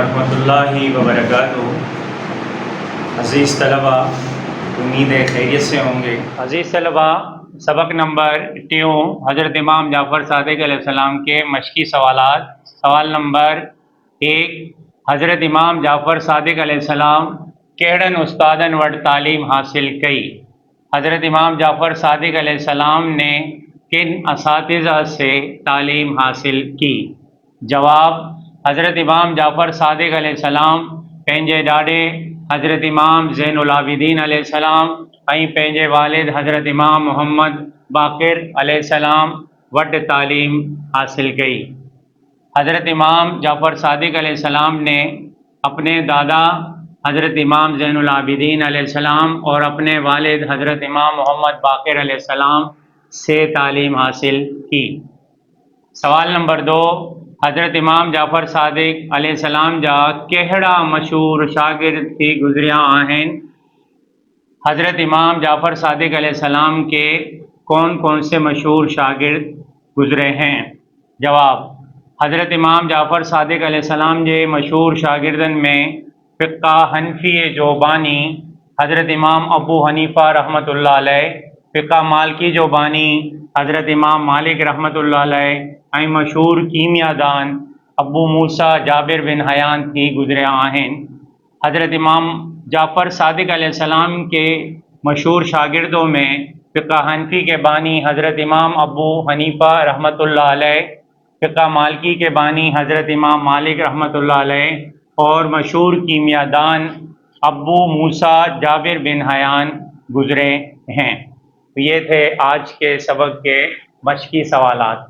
वरहमतुल्लाहि वबरकातुहू। अज़ीज़ तलबा, उम्मीद है खैरियत से होंगे। अज़ीज़ तलबा, सबक नंबर 2 हज़रत इमाम जाफ़र सादिक़ अलैहिस्सलाम के मशकी सवालात। सवाल नंबर 1, हज़रत इमाम जाफ़र सादिक़ अलैहिस्सलाम केड़न उस्तादन वट तालीम हासिल कई। हज़रत इमाम जाफ़र सादिक़ अलैहिस्सलाम ने किन असातिज़ा से तालीम हासिल की। जवाब, हज़रत इमाम जाफ़र सादिक़ अलैहिस्सलाम पंहिंजे ॾाॾे हज़रत इमाम ज़ैनुल आबिदीन अलैहिस्सलाम ऐं पंहिंजे वालिद हज़रत इमाम मोहम्मद बाक़िर अलैहिस्सलाम वटि तालीम हासिल कई। हज़रत इमाम जाफ़र सादिक़ अलैहिस्सलाम ने अपने दादा हज़रत इमाम ज़ैनुल आबिदीन अलैहिस्सलाम और अपने वालिद हज़रत इमाम मोहम्मद बाक़िर अलैहिस्सलाम से तालीम हासिल की। सवाल नंबर 2, हज़रत इमाम जाफ़र सादिक़ अलैहिस्सलाम जा कहिड़ा मशहूर शागिर्द थी गुज़रिया आहिनि। हज़रत इमाम जाफ़र सादिक़ अलैहिस्सलाम के कौन कौन से मशहूर शागिर्द गुज़रे हैं। जवाब, हज़रत इमाम जाफ़र सादिक़ अलैहिस्सलाम के मशहूर शागिर्दन में फ़िक़्ह हनफ़ी जो बानी हज़रत इमाम अबू हनीफ़ा रहमतुल्लाह अलैह, फ़िक़्ह मालिकी जो बानी हज़रत इमाम मालिक रहमतुल्लाह अलैह ऐं मशहूर कीमियादान अबू मूसा जाबिर बिन हयान थी गुज़रिया आहिनि। हज़रत इमाम जाफ़र सादिक़ अलैहिस्सलाम के मशहूर शागिर्दों में फ़िक़्ह हनफ़ी के बानी हज़रत इमाम अबू हनीफ़ा रहमतुल्लाह अलैह, फ़िक़्ह मालिकी के बानी हज़रत इमाम मालिक रहमतुल्लाह अलैह और मशहूर कीमियादान अबू मूसा जाबिर बिन हयान गुज़रे हैं। तो ये थे आज के सबक के मशकी सवालात।